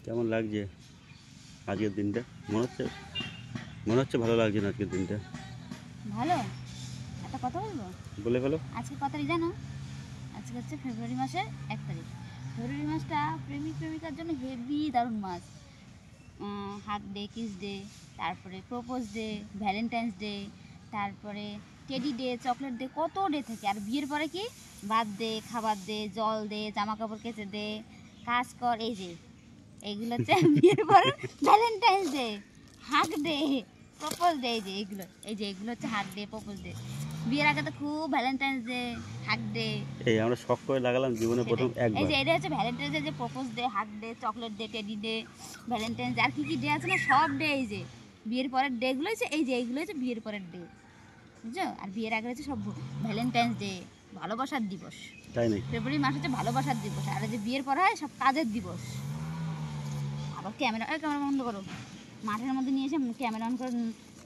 কেমন লাগছে আজকের দিনটা? মনে হচ্ছে ভালো লাগছে না আজকের দিনটা? ভালো। একটা কথা বলবো? বলে ফেলো। আজকে কত তারিখ জানো? আজকে হচ্ছে ফেব্রুয়ারি মাসের 1 তারিখ। ফেব্রুয়ারি মাসটা প্রেমিক প্রেমিকার জন্য হেভি দারুণ মাস। হাগ ডে, কিস ডে, তারপরে প্রপোজ ডে, ভ্যালেন্টাইন্স ডে, তারপরে টেডি ডে, চকলেট ডে, কত ডে থাকে। আর বিয়ের পরে কি বাদ দে, খাবার দে, জল দে, জামা কাপড় কেচে দে, কাজ কর, এই যে এইগুলো হচ্ছে বিয়ের পরে Valentine's day, hug day, propose day. এই যে এগুলো হচ্ছে হাগ ডে, প্রপোজ ডে। বিয়ের আগে তো খুব ভ্যালেন্টাইন্স ডে, হাগ ডে, এই আমরা শখ করে লাগালাম জীবনে প্রথম এই একবার। যে এটা হচ্ছে ভ্যালেন্টাইন্স ডে, যে propose day, hug day, chocolate day, teddy day, Valentine's day, আর কি কি ডে আছে না, সব ডে। এই যে বিয়ের পরের ডেগুলো হচ্ছে, এই যে এইগুলো হচ্ছে বিয়ের পরের ডে, বুঝছো? আর বিয়ের আগে হচ্ছে সব ভ্যালেন্টাইন্স ডে, ভালোবাসার দিবস। তাই নাকি? ফেব্রুয়ারি মাস হচ্ছে ভালোবাসার দিবস, আর যে বিয়ের পর হয় সব কাজের দিবস। আবার ক্যামেরা বন্ধ করো। মাঠের মধ্যে নিয়ে এসে ক্যামেরা অন করে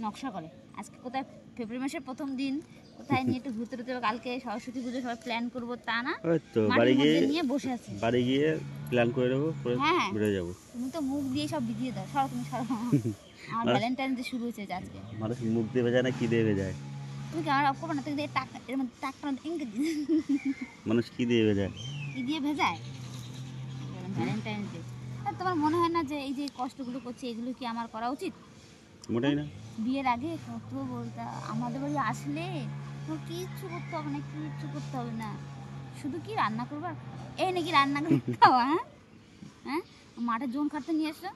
নকশা করে। আজকে কোথায় ফেব্রুয়ারি মাসের প্রথম দিন, কোথায় নিয়ে একটু ঘুরতে টুরতে, কালকে সরস্বতী পুজো সবাই প্ল্যান করবো, তা না, ওই তো মাঠের মধ্যে নিয়ে বসে আছে। বাড়ি গিয়ে প্ল্যান করে নেবো, করে হ্যাঁ, বেরিয়ে যাবো। তুমি তো মুখ দিয়ে সব ভিজিয়ে দাও। সরো তুমি, সরো। আমার ভ্যালেন্টাইন ডে শুরু হয়েছে আজকে। মানুষ মুখ দিয়ে ভেজায় না কি দিয়ে ভেজায়? তুমি ক্যামেরা অফ করবে না? তুমি টাকা এর মধ্যে টাকা ইঙ্গিত দিয়ে মানুষ কি দিয়ে ভেজায়? কি দিয়ে ভেজায়? Valentine day. আর তোমার মনে হয় না যে এই যে কষ্টগুলো করছে, এগুলো কি আমার করা উচিত? মোটেই না। বিয়ের আগে কত বলতা, আমাদের বাড়ি আসলে তোর কিচ্ছু করতে হবে না, কিচ্ছু করতে হবে না, শুধু কি রান্না করবার, এই নাকি রান্না করে খাওয়া। হ্যাঁ হ্যাঁ, মাঠে জোন খাটতে নিয়ে এসো।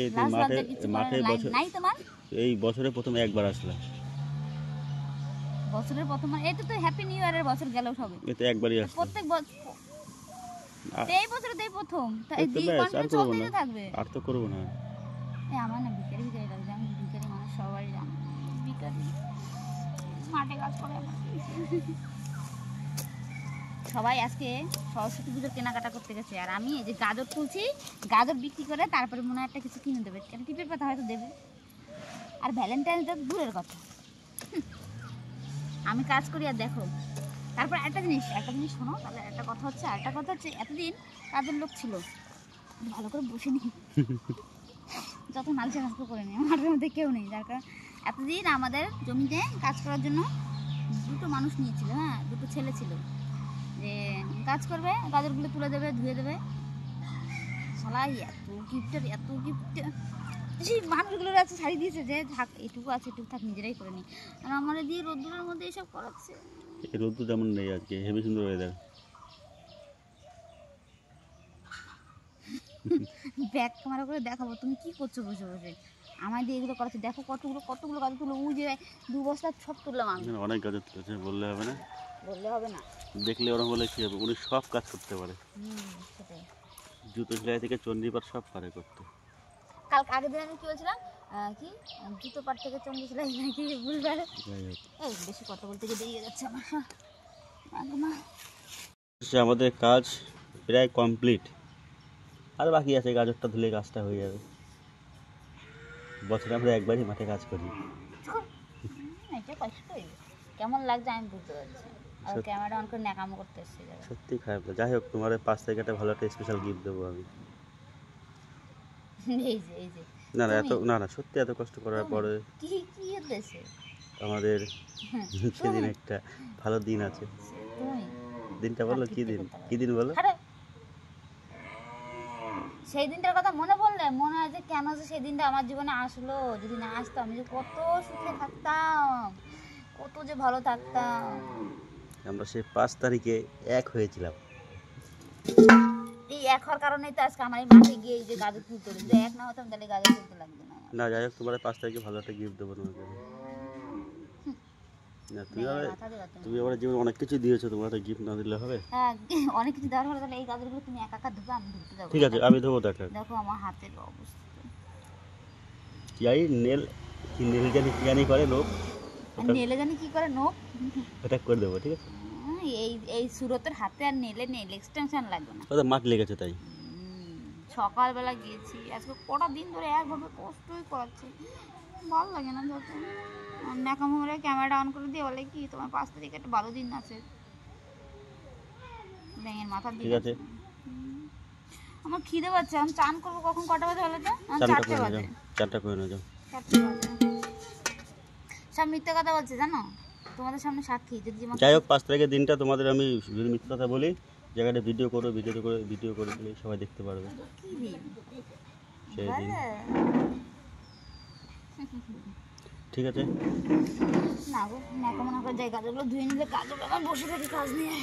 এই তো মাঠে বছর নাই তোমার? এই বছরে প্রথম একবার আসলাম। বছরের প্রথম, এটা তো হ্যাপি নিউ ইয়ারের বছর গেল সবে। এটা একবারই আসলাম প্রত্যেক বছর, এই বছর তো এই প্রথম, তাই তো ব্যাস, আর করবো না, থাকবে। আর তো করবো না। আমার না ভিখারি ভিখারি লাগছে। আমি ভিখারি মানুষ, সবাই জানে ভিখারি, মাঠে কাজ করে আমার। সবাই আজকে সরস্বতী পুজোর কেনাকাটা করতে গেছে, আর আমি এই যে গাজর তুলছি, গাজর বিক্রি করে তারপরে মনে হয় একটা কিছু কিনে দেবে, টিপের পাতা হয়তো দেবে। আর ভ্যালেন্টাইন্স ডে দূরের কথা, আমি কাজ করি। আর দেখো, তারপর একটা জিনিস শোনো, তাহলে একটা কথা হচ্ছে এতদিন কাজের লোক ছিল, ভালো করে বসে নি, যত নালচে কাজ করে নি, মাঠের মধ্যে কেউ নেই, যার কারণ এতদিন আমাদের জমিতে কাজ করার জন্য দুটো মানুষ নিয়েছিল। হ্যাঁ, দুটো ছেলে ছিল, যে কাজ করবে, গাজরগুলো তুলে দেবে, ধুয়ে দেবে। সবাই এত গিফট সেই মানুষগুলোর আছে, শাড়ি দিয়েছে যে থাক, এটুকু আছে, এটুকু থাক, নিজেরাই করে নি। আর আমার দিয়ে রোদ্দুরের মধ্যে এসব করাচ্ছে। এই রোদ্দুর তেমন নেই আজকে, হেবি সুন্দর ওয়েদার। ব্যাক ক্যামেরা করে দেখাবো তুমি কি করছো বসে বসে। আমার দিয়ে এগুলো করাচ্ছে, দেখো কতগুলো গাজর তুলো, ওই যে 2 বস্তা সব তুললাম আমি। অনেক গাজর তুলেছে, বললে হবে না, হবে না, দেখলে ওরকম বলে কি হবে? উনি সব কাজ করতে পারে, সেটাই। জুতো সেলাই থেকে চণ্ডীপাঠ সব পারে করতে। কালকে আগের দিন আমি কি বলছিলাম, কি জুতো পাট থেকে চন্ডী সেলাই নাকি বুঝবার। এই বেশি কথা বলতে গিয়ে দেরিয়ে যাচ্ছে আমার। আমাদের কাজ প্রায় কমপ্লিট, আর বাকি আছে গাজরটা ধুলে কাজটা হয়ে যাবে। বছরে আমরা একবারই মাঠে কাজ করি। কেমন লাগছে আমি বুঝতে পারছি, আর ক্যামেরা অন করে ন্যাকামো করতে এসেছে। সত্যি খারাপ। যাই হোক, তোমার 5 তারিখে একটা ভালো একটা স্পেশাল গিফট দেবো আমি। এই যে না সত্যি এত কষ্ট করার পরে কি হচ্ছে আমাদের সেদিন একটা ভালো দিন আছে। দিনটা বলো, কি দিন বলো? সেই দিনটার কথা মনে পড়লে মনে হয় যে কেন যে সেই দিনটা আমার জীবনে আসলো। যদি না আসতো, আমি যে কত সুখে থাকতাম, কত যে ভালো থাকতাম। আমরা সেই 5 তারিখে এক হয়েছিলাম। এই এক হওয়ার কারণেই তো আজকে আমার এই মাঠে গিয়ে এই যে গাজর তুলতে হলো। যদি এক না হতাম তাহলে গাজর তুলতে লাগবে না। না, যাই হোক, তোমার 5 তারিখে ভালো একটা গিফট দেবো তোমাকে। না, তুমি আমার জীবনে অনেক কিছু দিয়েছো, তোমার একটা গিফট না দিলে হবে? হ্যাঁ, অনেক কিছু দেওয়ার হলে তাহলে এই গাজরগুলো তুমি একা একা ধুবে, আমি ধুতে যাবো। ঠিক আছে, আমি ধোবো। দেখো আমার হাতের অবস্থা, জানি করে লোক, নেলে জানি কি করে নোক, এটা করে দেবো। ঠিক আছে, এই সুরতের হাতে আর নেল এক্সটেনশন লাগবে না। ওটা মাঠ লেগেছে তাই। সকালবেলা গিয়েছি, আজকে কটা দিন ধরে একভাবে কষ্টই করাচ্ছে, ভালো লাগে না। যত ন্যাকামোরে ক্যামেরাটা অন করে দিয়ে বলে কি তোমার 5 তারিখে একটা ভালো দিন আছে, ব্যাঙের মাথা দিয়ে। ঠিক আছে, আমার খিদে পাচ্ছে, আমি চান করবো কখন, কটা বাজে হলো তো? চারটা 4টে করে বাজে। যাও, 4টা করে যাও। 4টে বাজে। সব মিথ্যে কথা বলছে জানো, তোমাদের সামনে সাক্ষী। যদি আমাকে যাই হোক 5 তারিখের দিনটা তোমাদের আমি যদি মিথ্যে কথা বলি, জায়গাটা ভিডিও করে দিলে সবাই দেখতে পারবে। কি দিন সেই দিন। এবারে? ঠিক আছে। না গো, ন্যাকা মনে করে যাই, কাজগুলো ধুয়ে নিলে কাজ হবে, আমার বসে থাকি কাজ নিয়ে।